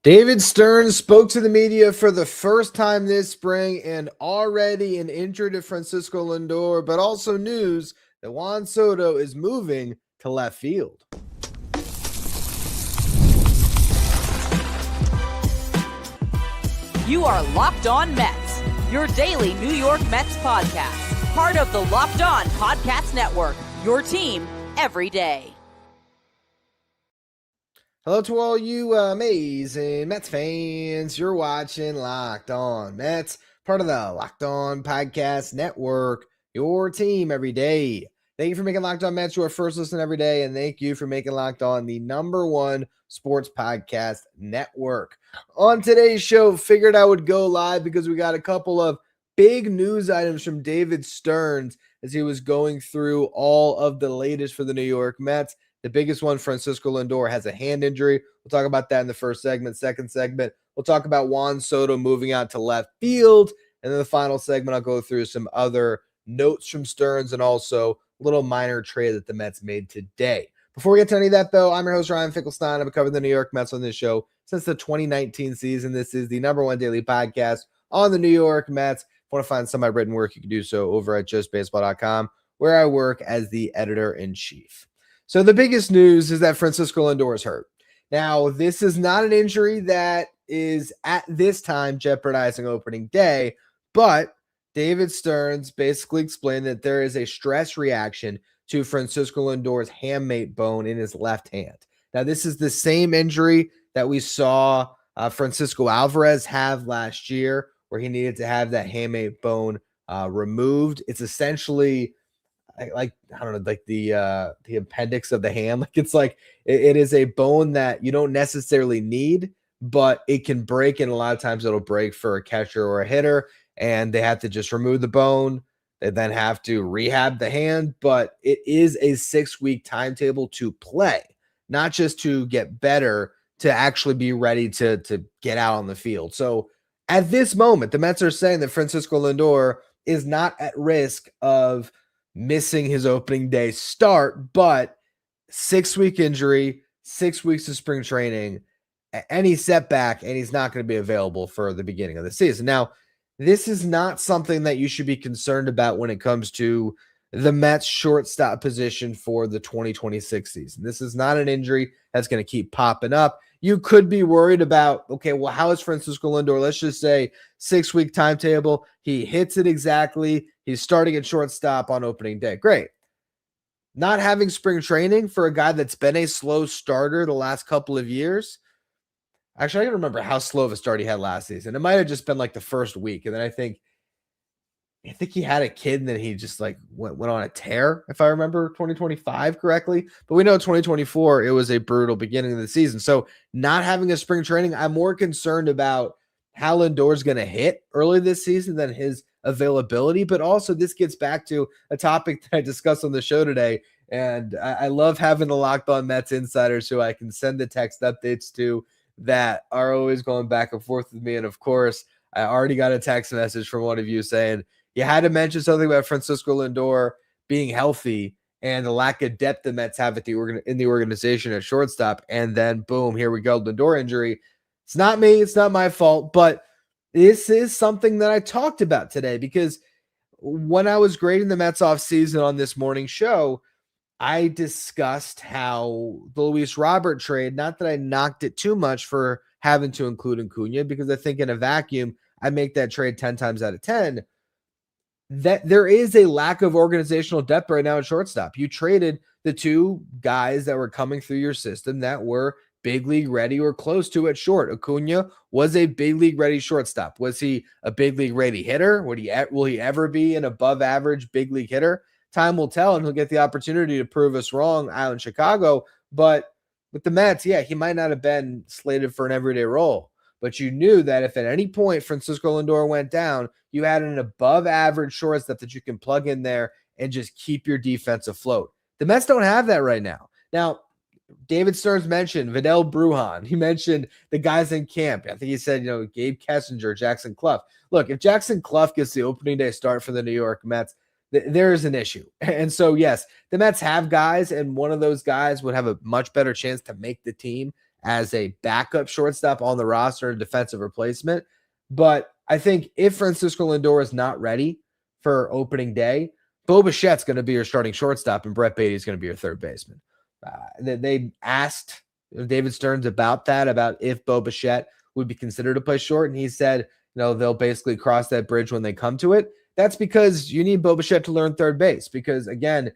David Stearns spoke to the media for the first time this spring, and already an injury to Francisco Lindor, but also news that Juan Soto is moving to left field. You are Locked On Mets, your daily New York Mets podcast, part of the Locked On Podcast Network, your team every day. Hello to all you amazing Mets fans. You're watching Locked On Mets, part of the Locked On Podcast Network, your team every day. Thank you for making Locked On Mets your first listen every day, and thank you for making Locked On the #1 sports podcast network. On today's show, figured I would go live because we got a couple of big news items from David Stearns as he was going through all of the latest for the New York Mets. The biggest one, Francisco Lindor, has a hand injury. We'll talk about that in the first segment. Second segment, we'll talk about Juan Soto moving out to left field. And then the final segment, I'll go through some other notes from Stearns and also a little minor trade that the Mets made today. Before we get to any of that, though, I'm your host, Ryan Finkelstein. I've been covering the New York Mets on this show since the 2019 season. This is the #1 daily podcast on the New York Mets. If you want to find some of my written work, you can do so over at justbaseball.com, where I work as the editor-in-chief. So the biggest news is that Francisco Lindor is hurt. Now, this is not an injury that is at this time jeopardizing opening day, but David Stearns basically explained that there is a stress reaction to Francisco Lindor's hamate bone in his left hand. Now, this is the same injury that we saw Francisco Alvarez have last year, where he needed to have that hamate bone removed. It's essentially like I don't know, like the appendix of the hand. Like it is a bone that you don't necessarily need, but it can break, and a lot of times it'll break for a catcher or a hitter, and they have to just remove the bone. They then have to rehab the hand, but it is a 6-week timetable to play, not just to get better, to actually be ready to get out on the field. So at this moment, the Mets are saying that Francisco Lindor is not at risk of missing his opening day start, but 6-week injury, 6 weeks of spring training, any setback, and he's not going to be available for the beginning of the season. Now, this is not something that you should be concerned about when it comes to the Mets shortstop position for the 2026 season. This is not an injury that's going to keep popping up. You could be worried about, okay, well, how is Francisco Lindor? Let's just say 6-week timetable. He hits it exactly. He's starting at shortstop on opening day. Great. Not having spring training for a guy that's been a slow starter the last couple of years. Actually, I don't remember how slow of a start he had last season. It might have just been like the first week. And then I think he had a kid and then he just like went on a tear, if I remember 2025 correctly. But we know 2024, it was a brutal beginning of the season. So not having a spring training, I'm more concerned about how Lindor's going to hit early this season than his availability. But also this gets back to a topic that I discussed on the show today. And I love having the Locked On Mets insiders who I can send the text updates to that are always going back and forth with me. And of course, I already got a text message from one of you saying, you had to mention something about Francisco Lindor being healthy and the lack of depth the Mets have in the organization at shortstop. And then, boom, here we go, Lindor injury. It's not me. It's not my fault. But this is something that I talked about today because when I was grading the Mets offseason on this morning show, I discussed how the Luis Robert trade, not that I knocked it too much for having to include Acuna, because I think in a vacuum, I make that trade 10 times out of 10. That there is a lack of organizational depth right now at shortstop. You traded the two guys that were coming through your system that were big league ready or close to at short. Acuna was a big league ready shortstop. Was he a big league ready hitter? Will he ever be an above average big league hitter? Time will tell, and he'll get the opportunity to prove us wrong out in Chicago. But with the Mets, yeah, he might not have been slated for an everyday role. But you knew that if at any point Francisco Lindor went down, you had an above-average shortstop that you can plug in there and just keep your defense afloat. The Mets don't have that right now. Now, David Stearns mentioned Vidal Brujan. He mentioned the guys in camp. I think he said, Gabe Kessinger, Jackson Clough. Look, if Jackson Clough gets the opening day start for the New York Mets, there is an issue. And so, yes, the Mets have guys, and one of those guys would have a much better chance to make the team as a backup shortstop on the roster, a defensive replacement. But I think if Francisco Lindor is not ready for opening day, Bo Bichette's going to be your starting shortstop and Brett Baty is going to be your third baseman. They asked David Stearns about that, about if Bo Bichette would be considered to play short. And he said, they'll basically cross that bridge when they come to it. That's because you need Bo Bichette to learn third base because, again,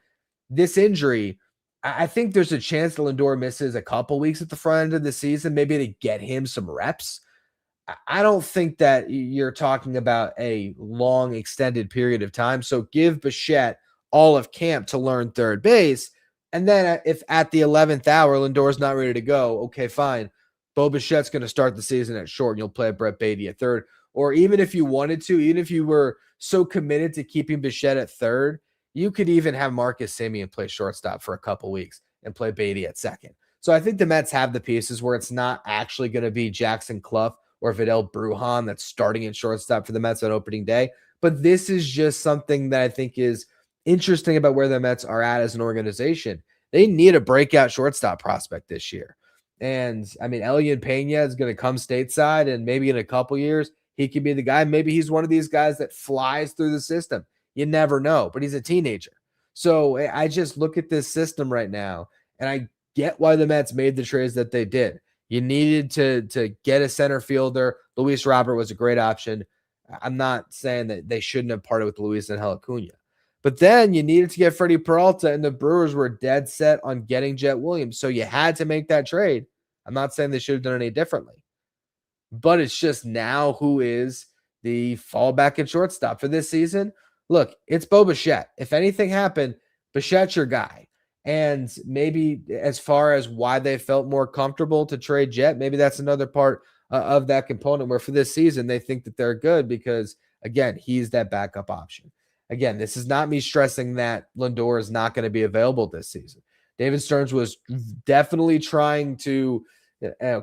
this injury, I think there's a chance that Lindor misses a couple weeks at the front end of the season, maybe to get him some reps. I don't think that you're talking about a long extended period of time. So give Bichette all of camp to learn third base. And then if at the 11th hour, Lindor's not ready to go, okay, fine. Bo Bichette's going to start the season at short and you'll play Brett Baty at third. Or even if you wanted to, even if you were so committed to keeping Bichette at third, you could even have Marcus Semien play shortstop for a couple weeks and play Baty at second. So I think the Mets have the pieces where it's not actually going to be Jackson Clough or Vidal Brujan that's starting at shortstop for the Mets on opening day. But this is just something that I think is interesting about where the Mets are at as an organization. They need a breakout shortstop prospect this year. And I mean, Elian Pena is going to come stateside, and maybe in a couple years, he could be the guy. Maybe he's one of these guys that flies through the system. You never know, but he's a teenager. So I just look at this system right now, and I get why the Mets made the trades that they did. You needed to get a center fielder. Luis Robert was a great option. I'm not saying that they shouldn't have parted with Luis and Acuna. But then you needed to get Freddie Peralta, and the Brewers were dead set on getting Jet Williams. So you had to make that trade. I'm not saying they should have done any differently. But it's just now who is the fallback and shortstop for this season. Look, it's Bo Bichette. If anything happened, Bichette's your guy. And maybe as far as why they felt more comfortable to trade Jet, maybe that's another part of that component where for this season they think that they're good because, again, he's that backup option. Again, this is not me stressing that Lindor is not going to be available this season. David Stearns was definitely trying to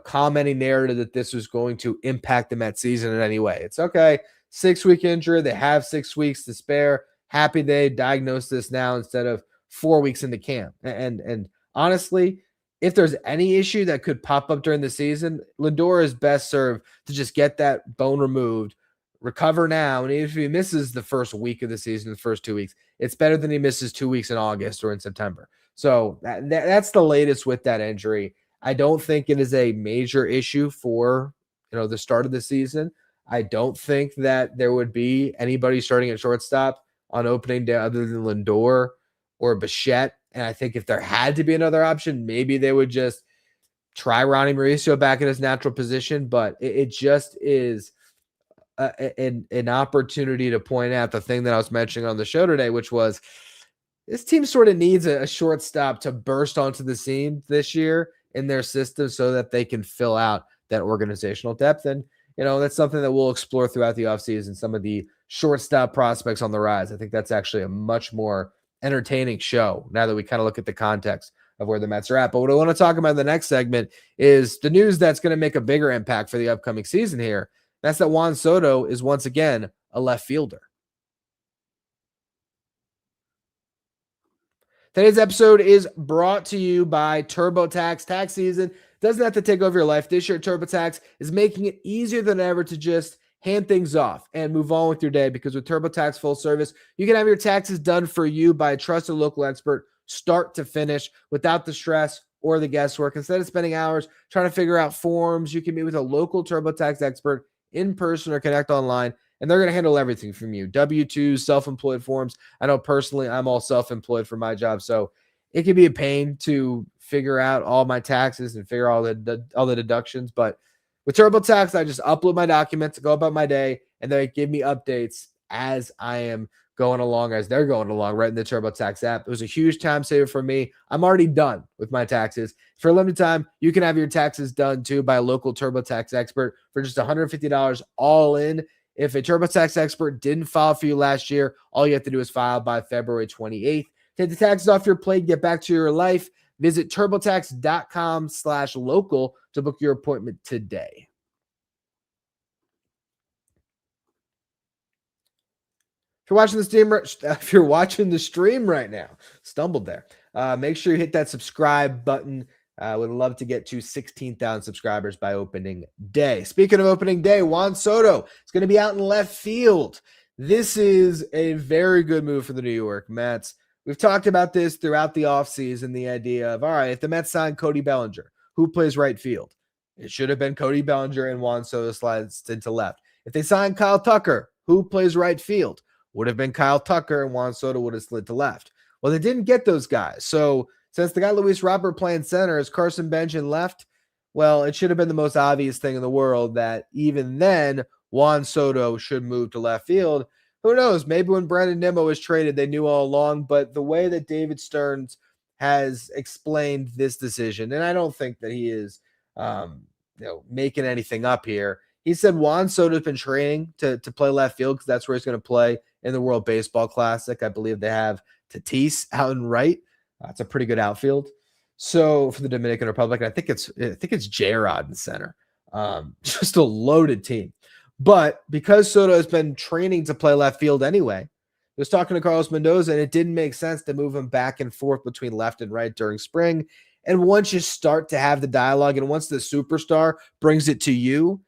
calm any narrative that this was going to impact the Mets season in any way. It's okay. 6-week injury. They have 6 weeks to spare. Happy they diagnosed this now instead of 4 weeks into camp. And honestly, if there's any issue that could pop up during the season, Lindor is best served to just get that bone removed, recover now, and if he misses the first week of the season, the first 2 weeks, it's better than he misses 2 weeks in August or in September. So that's the latest with that injury. I don't think it is a major issue for the start of the season. I don't think that there would be anybody starting at shortstop on opening day other than Lindor or Bichette. And I think if there had to be another option, maybe they would just try Ronnie Mauricio back in his natural position. But it just is an opportunity to point out the thing that I was mentioning on the show today, which was this team sort of needs a shortstop to burst onto the scene this year in their system so that they can fill out that organizational depth. And, that's something that we'll explore throughout the offseason, some of the shortstop prospects on the rise. I think that's actually a much more entertaining show now that we kind of look at the context of where the Mets are at. But what I want to talk about in the next segment is the news that's going to make a bigger impact for the upcoming season here. That's that Juan Soto is once again a left fielder. Today's episode is brought to you by TurboTax. Tax season doesn't have to take over your life. This year, TurboTax is making it easier than ever to just hand things off and move on with your day, because with TurboTax full service, you can have your taxes done for you by a trusted local expert, start to finish, without the stress or the guesswork. Instead of spending hours trying to figure out forms, you can meet with a local TurboTax expert in person or connect online, and they're going to handle everything from you. W-2s, self-employed forms. I know personally I'm all self-employed for my job, so it can be a pain to figure out all my taxes and figure all the deductions. But with TurboTax, I just upload my documents, go about my day, and they give me updates as I am going along, as they're going along right in the TurboTax app. It was a huge time saver for me. I'm already done with my taxes. For a limited time, you can have your taxes done too by a local TurboTax expert for just $150 all in. If a TurboTax expert didn't file for you last year, all you have to do is file by February 28th. Take the taxes off your plate, get back to your life. Visit TurboTax.com/local to book your appointment today. If you're watching the stream right now, stumbled there. Make sure you hit that subscribe button I would love to get to 16,000 subscribers by opening day. Speaking of opening day, Juan Soto is going to be out in left field. This is a very good move for the New York Mets. We've talked about this throughout the offseason, the idea of, all right, if the Mets signed Cody Bellinger, who plays right field? It should have been Cody Bellinger and Juan Soto slides into left. If they signed Kyle Tucker, who plays right field? Would have been Kyle Tucker and Juan Soto would have slid to left. Well, they didn't get those guys. So since they got Luis Robert playing center, is Carson Benge in left? Well, it should have been the most obvious thing in the world that even then, Juan Soto should move to left field. Who knows? Maybe when Brandon Nimmo was traded, they knew all along. But the way that David Stearns has explained this decision, and I don't think that he is making anything up here. He said Juan Soto's been training to play left field because that's where he's going to play in the World Baseball Classic. I believe they have Tatis out in right. That's a pretty good outfield. So for the Dominican Republic, I think it's J-Rod in center. Just a loaded team. But because Soto has been training to play left field anyway, he was talking to Carlos Mendoza, and it didn't make sense to move him back and forth between left and right during spring. And once you start to have the dialogue, and once the superstar brings it to you,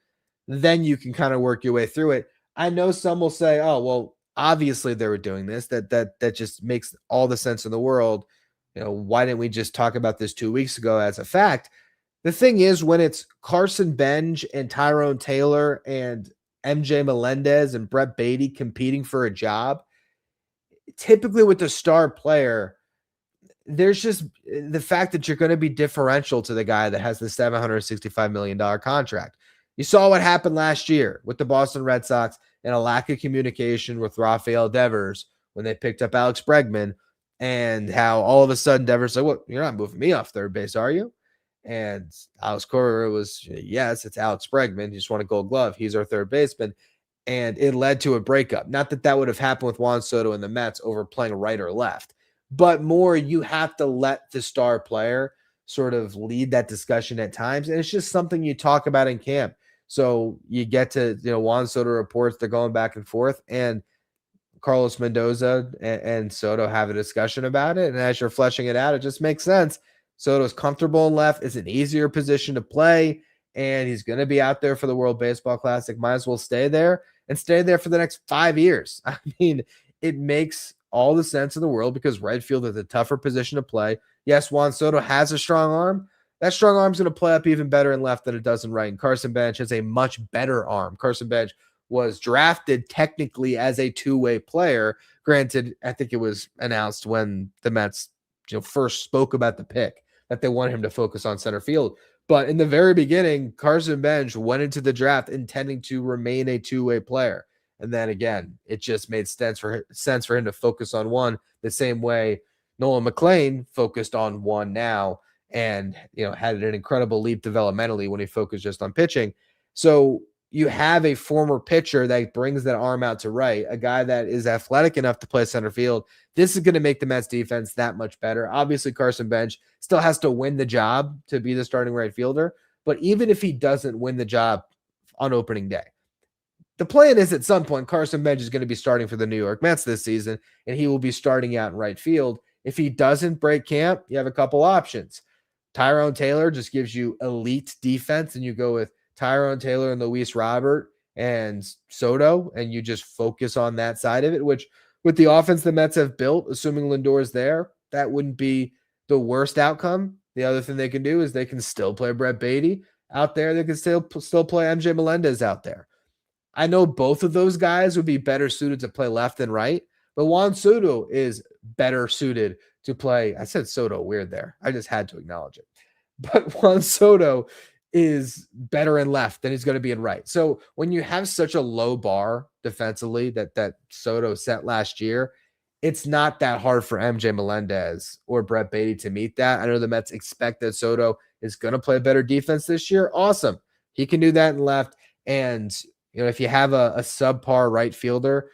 then you can kind of work your way through it. I know some will say, oh, well, obviously they were doing this. That just makes all the sense in the world. Why didn't we just talk about this 2 weeks ago as a fact? The thing is, when it's Carson Benge and Tyrone Taylor and MJ Melendez and Brett Baty competing for a job, typically with the star player, there's just the fact that you're going to be differential to the guy that has the $765 million contract. You saw what happened last year with the Boston Red Sox and a lack of communication with Rafael Devers when they picked up Alex Bregman, and how all of a sudden Devers said, well, you're not moving me off third base, are you? And Alex Cora was, yes, it's Alex Bregman. You just want a gold glove. He's our third baseman. And it led to a breakup. Not that that would have happened with Juan Soto and the Mets over playing right or left, but more you have to let the star player sort of lead that discussion at times. And it's just something you talk about in camp. So you get to, Juan Soto reports, they're going back and forth, and Carlos Mendoza and Soto have a discussion about it. And as you're fleshing it out, it just makes sense. Soto's comfortable in left. It's an easier position to play, and he's going to be out there for the World Baseball Classic. Might as well stay there and stay there for the next 5 years. I mean, it makes all the sense in the world because right field is a tougher position to play. Yes, Juan Soto has a strong arm. That strong arm's going to play up even better in left than it does in right. And Carson Benge has a much better arm. Carson Benge was drafted technically as a two-way player. Granted, I think it was announced when the Mets first spoke about the pick that they wanted him to focus on center field. But in the very beginning, Carson Benge went into the draft intending to remain a two-way player. And then again, it just made sense for him to focus on one the same way Nolan McLean focused on one now and had an incredible leap developmentally when he focused just on pitching. So you have a former pitcher that brings that arm out to right, a guy that is athletic enough to play center field. This is going to make the Mets defense that much better. Obviously, Carson Benge still has to win the job to be the starting right fielder. But even if he doesn't win the job on opening day, the plan is at some point Carson Benge is going to be starting for the New York Mets this season, and he will be starting out in right field. If he doesn't break camp, you have a couple options. Tyrone Taylor just gives you elite defense, and you go with Tyrone Taylor and Luis Robert and Soto, and you just focus on that side of it, which with the offense the Mets have built, assuming Lindor is there, that wouldn't be the worst outcome. The other thing they can do is they can still play Brett Baty out there. They can still play MJ Melendez out there. I know both of those guys would be better suited to play left than right, but Juan Soto is better suited to play. I said Soto weird there. I just had to acknowledge it. But Juan Soto is better in left than he's going to be in right. So when you have such a low bar defensively that Soto set last year, it's not that hard for MJ Melendez or Brett Baty to meet that. I know the Mets expect that Soto is going to play better defense this year. Awesome. He can do that in left. And if you have a subpar right fielder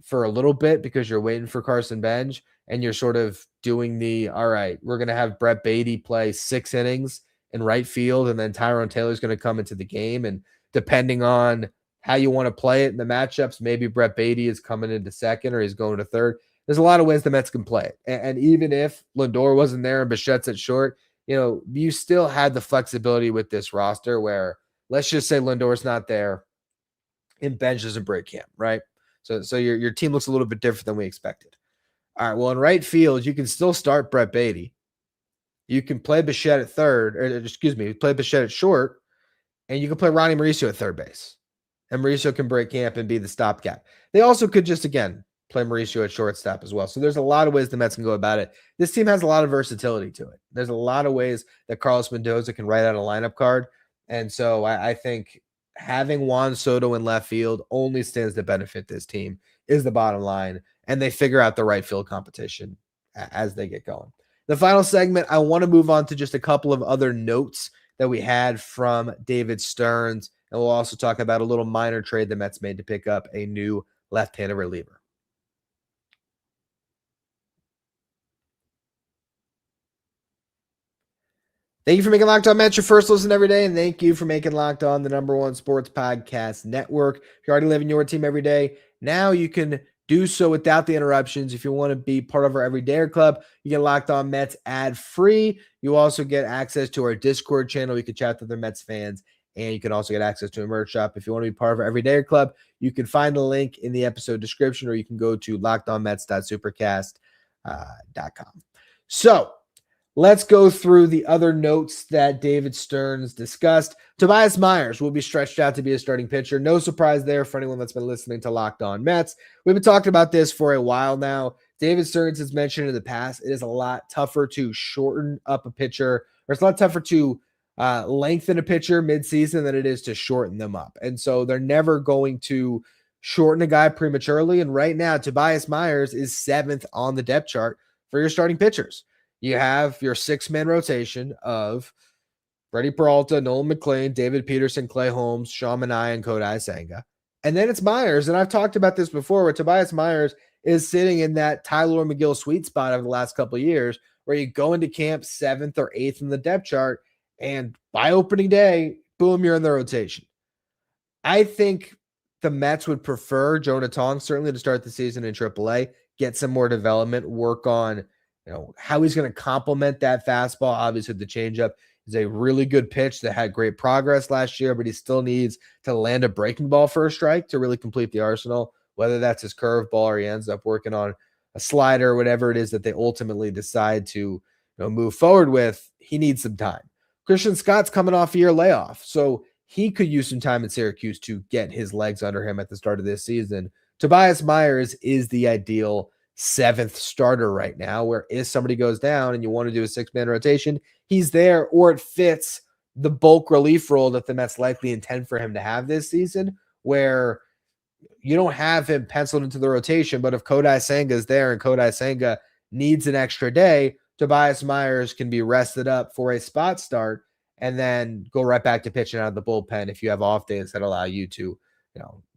for a little bit because you're waiting for Carson Benge and you're sort of doing all right, we're going to have Brett Baty play 6 innings in right field, and then Tyrone Taylor is going to come into the game. And depending on how you want to play it in the matchups, maybe Brett Baty is coming into second or he's going to third. There's a lot of ways the Mets can play it. And even if Lindor wasn't there and Bichette's at short, you still had the flexibility with this roster where, let's just say Lindor's not there and Benge doesn't break camp, right? So your team looks a little bit different than we expected. All right, well, in right field, you can still start Brett Baty. You can play Bichette at third, play Bichette at short, and you can play Ronnie Mauricio at third base. And Mauricio can break camp and be the stopgap. They also could just, again, play Mauricio at shortstop as well. So there's a lot of ways the Mets can go about it. This team has a lot of versatility to it. There's a lot of ways that Carlos Mendoza can write out a lineup card. And so I think having Juan Soto in left field only stands to benefit this team is the bottom line. And they figure out the right field competition as they get going. The final segment, I want to move on to just a couple of other notes that we had from David Stearns. And we'll also talk about a little minor trade the Mets made to pick up a new left-handed reliever. Thank you for making Locked On Mets your first listen every day, and thank you for making Locked On the #1 sports podcast network. If you're already living your team every day, now you can do so without the interruptions. If you want to be part of our Everydayer Club, you get Locked On Mets ad-free. You also get access to our Discord channel. You can chat with other Mets fans, and you can also get access to a merch shop. If you want to be part of our Everydayer Club, you can find the link in the episode description, or you can go to lockedonmets.supercast.com. So let's go through the other notes that David Stearns discussed. Tobias Myers will be stretched out to be a starting pitcher. No surprise there for anyone that's been listening to Locked On Mets. We've been talking about this for a while now. David Stearns has mentioned in the past, it is a lot tougher to shorten up a pitcher, or it's a lot tougher to lengthen a pitcher midseason than it is to shorten them up. And so they're never going to shorten a guy prematurely. And right now, Tobias Myers is 7th on the depth chart for your starting pitchers. You have your 6-man rotation of Freddie Peralta, Nolan McLean, David Peterson, Clay Holmes, Sean Manaea, and Kodai Senga. And then it's Myers. And I've talked about this before, where Tobias Myers is sitting in that Tyler McGill sweet spot over the last couple of years, where you go into camp 7th or 8th in the depth chart, and by opening day, boom, you're in the rotation. I think the Mets would prefer Jonah Tong certainly to start the season in AAA, get some more development, work on how he's going to complement that fastball. Obviously, the changeup is a really good pitch that had great progress last year, but he still needs to land a breaking ball for a strike to really complete the arsenal, whether that's his curveball or he ends up working on a slider or whatever it is that they ultimately decide to move forward with. He needs some time. Christian Scott's coming off a year layoff, so he could use some time in Syracuse to get his legs under him at the start of this season. Tobias Myers is the ideal 7th starter right now, where if somebody goes down and you want to do a 6-man rotation, he's there, or it fits the bulk relief role that the Mets likely intend for him to have this season, where you don't have him penciled into the rotation, but if Kodai Senga is there and Kodai Senga needs an extra day, Tobias Myers can be rested up for a spot start and then go right back to pitching out of the bullpen if you have off days that allow you to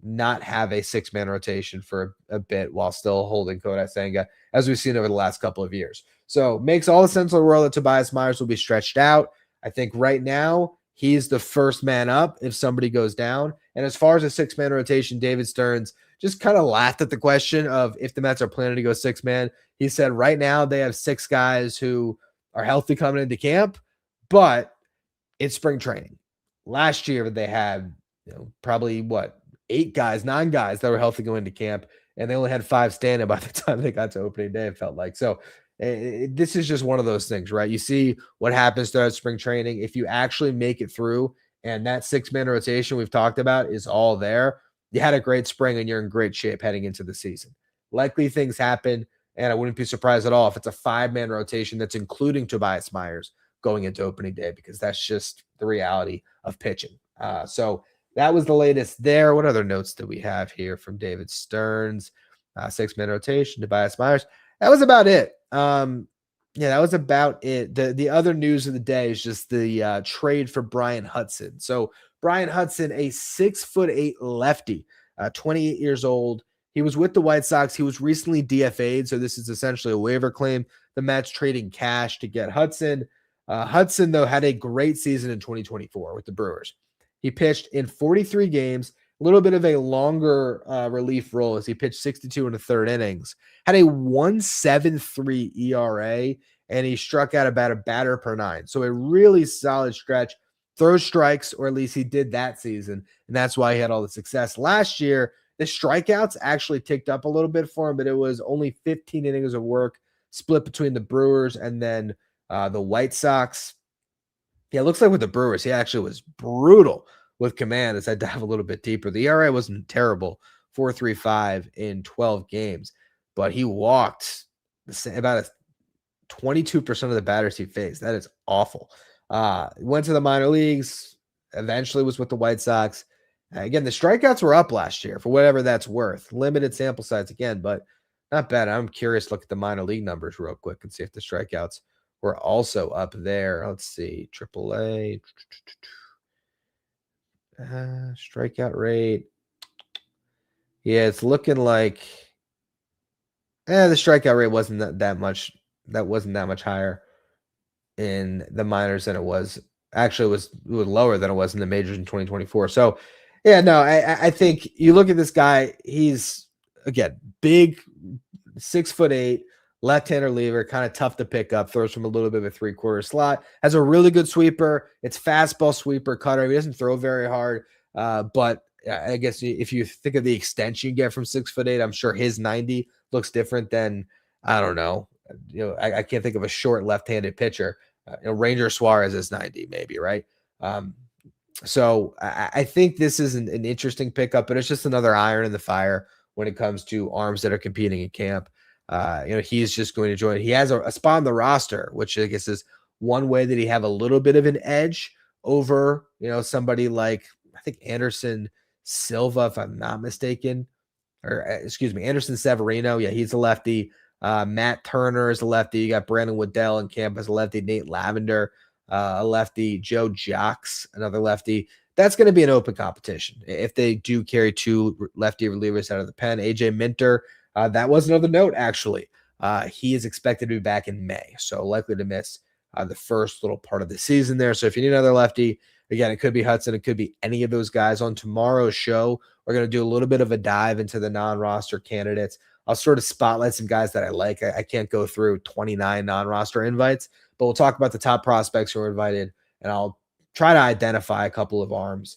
not have a 6-man rotation for a bit while still holding Kodai Senga, as we've seen over the last couple of years. So makes all the sense in the world that Tobias Myers will be stretched out. I think right now he's the first man up if somebody goes down. And as far as a 6-man rotation, David Stearns just kind of laughed at the question of if the Mets are planning to go 6-man. He said right now they have 6 guys who are healthy coming into camp, but it's spring training. Last year they had probably 9 guys that were healthy going into camp, and they only had 5 standing by the time they got to opening day, it felt like. So this is just one of those things, right? You see what happens throughout spring training. If you actually make it through and that 6-man rotation we've talked about is all there, you had a great spring and you're in great shape heading into the season. Likely things happen, and I wouldn't be surprised at all if it's a 5-man rotation that's including Tobias Myers going into opening day, because that's just the reality of pitching. So that was the latest there. What other notes do we have here from David Stearns? 6-man rotation, Tobias Myers. That was about it. That was about it. The other news of the day is just the trade for Brian Hudson. So Brian Hudson, a 6'8" lefty, 28 years old. He was with the White Sox. He was recently DFA'd, so this is essentially a waiver claim. The Mets trading cash to get Hudson. Hudson, though, had a great season in 2024 with the Brewers. He pitched in 43 games, a little bit of a longer relief role as he pitched 62 in the third innings, had a 1.73 ERA and he struck out about a batter per 9. So a really solid stretch. Throws strikes, or at least he did that season, and that's why he had all the success. Last year, the strikeouts actually ticked up a little bit for him, but it was only 15 innings of work split between the Brewers and then the White Sox. Yeah, it looks like with the Brewers, he actually was brutal with command as I dive a little bit deeper. The ERA wasn't terrible, 4.35 in 12 games, but he walked about 22% of the batters he faced. That is awful. Went to the minor leagues, eventually was with the White Sox. Again, the strikeouts were up last year for whatever that's worth. Limited sample size again, but not bad. I'm curious to look at the minor league numbers real quick and see if the strikeouts were also up there. Let's see. AAA. Strikeout rate. Yeah, it's looking like the strikeout rate wasn't that much. That wasn't that much higher in the minors than it was. Actually, it was lower than it was in the majors in 2024. So, yeah, no, I think you look at this guy. He's, again, big, 6'8", left-hander reliever, kind of tough to pick up. Throws from a little bit of a three-quarter slot. Has a really good sweeper. It's fastball, sweeper, cutter. He doesn't throw very hard, but I guess if you think of the extension you get from 6'8", I'm sure his 90 looks different than, I don't know. I can't think of a short left-handed pitcher. Ranger Suarez is 90, maybe, right? So I think this is an interesting pickup, but it's just another iron in the fire when it comes to arms that are competing in camp. He's just going to join. He has a spot on the roster, which I guess is one way that he have a little bit of an edge over, somebody like, I think Anderson Silva, if I'm not mistaken, or excuse me, Anderson Severino. Yeah, he's a lefty. Matt Turner is a lefty. You got Brandon Waddell in camp as a lefty. Nate Lavender, a lefty. Joe Jocks, another lefty. That's going to be an open competition if they do carry two lefty relievers out of the pen. AJ Minter, that was another note, actually. He is expected to be back in May, so likely to miss the first little part of the season there. So if you need another lefty, again, it could be Hudson. It could be any of those guys. On tomorrow's show, we're going to do a little bit of a dive into the non-roster candidates. I'll sort of spotlight some guys that I like. I can't go through 29 non-roster invites, but we'll talk about the top prospects who are invited, and I'll try to identify a couple of arms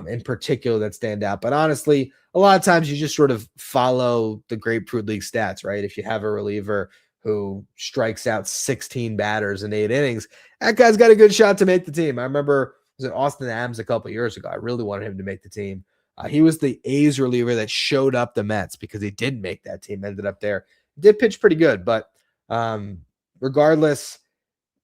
in particular that stand out. But honestly, a lot of times you just sort of follow the Grapefruit League stats, right? If you have a reliever who strikes out 16 batters in 8 innings, that guy's got a good shot to make the team. I remember, was it Austin Adams a couple of years ago? I really wanted him to make the team. He was the A's reliever that showed up the Mets because he didn't make that team, ended up there. Did pitch pretty good, but regardless,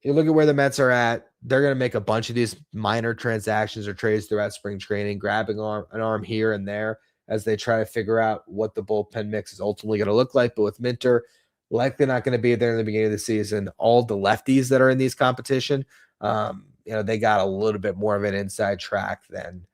you look at where the Mets are at, they're going to make a bunch of these minor transactions or trades throughout spring training, grabbing an arm here and there as they try to figure out what the bullpen mix is ultimately going to look like. But with Minter, likely not going to be there in the beginning of the season. All the lefties that are in these competition, they got a little bit more of an inside track than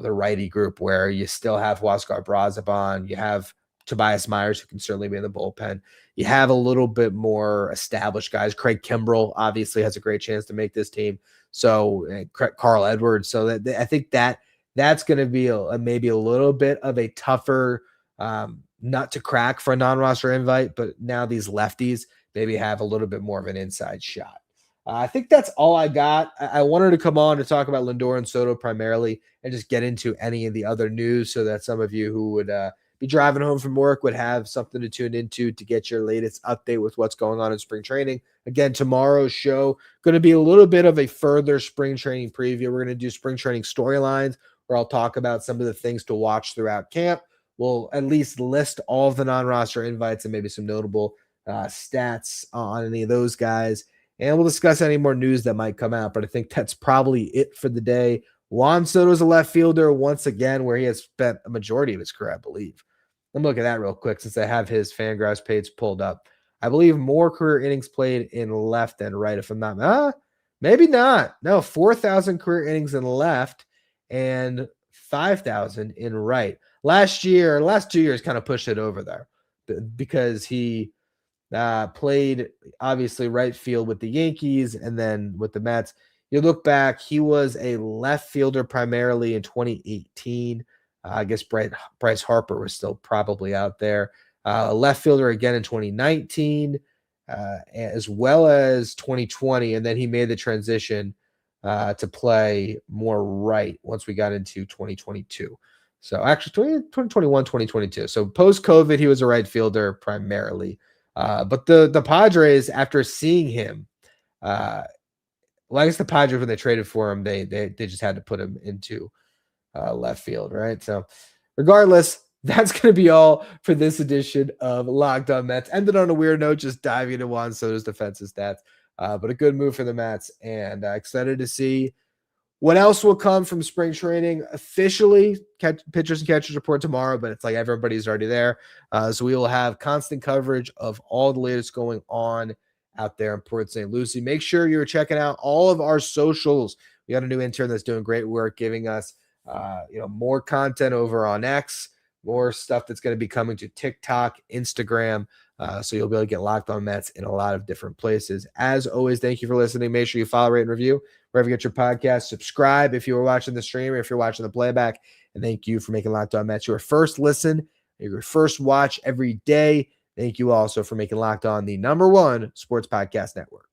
the righty group, where you still have Huascar Braziban, you have Tobias Myers, who can certainly be in the bullpen. You have a little bit more established guys. Craig Kimbrell obviously has a great chance to make this team. So Carl Edwards. So I think that's going to be maybe a little bit of a tougher nut to crack for a non-roster invite. But now these lefties maybe have a little bit more of an inside shot. I think that's all I got. I wanted to come on to talk about Lindor and Soto primarily and just get into any of the other news so that some of you who would be driving home from work would have something to tune into to get your latest update with what's going on in spring training. Again, tomorrow's show going to be a little bit of a further spring training preview. We're going to do spring training storylines where I'll talk about some of the things to watch throughout camp. We'll at least list all of the non-roster invites and maybe some notable stats on any of those guys. And we'll discuss any more news that might come out. But I think that's probably it for the day. Juan Soto is a left fielder once again, where he has spent a majority of his career, I believe. Let me look at that real quick since I have his Fangraphs page pulled up. I believe more career innings played in left than right, if I'm not. Maybe not. No, 4,000 career innings in left and 5,000 in right. Last 2 years kind of pushed it over there because he played obviously right field with the Yankees and then with the Mets. You look back, he was a left fielder primarily in 2018. I guess Bryce Harper was still probably out there. A left fielder again in 2019. as well as 2020, and then he made the transition to play more right once we got into 2022. So actually 2021, 2022. So post-COVID, he was a right fielder primarily. But the Padres, after seeing him, well, I guess the Padres, when they traded for him, they just had to put him into left field, right? So regardless, that's going to be all for this edition of Locked On Mets. Ended on a weird note, just diving into Juan Soto's defensive stats. But a good move for the Mets, and excited to see what else will come from spring training. Officially, pitchers and catchers report tomorrow, but it's like everybody's already there. So we will have constant coverage of all the latest going on out there in Port St. Lucie. Make sure you're checking out all of our socials. We got a new intern that's doing great work, giving us more content over on X, more stuff that's going to be coming to TikTok, Instagram. So you'll be able to get Locked On Mets in a lot of different places. As always, thank you for listening. Make sure you follow, rate, and review wherever you get your podcast. Subscribe if you were watching the stream or if you're watching the playback. And thank you for making Locked On Mets your first listen, your first watch every day. Thank you also for making Locked On the #1 sports podcast network.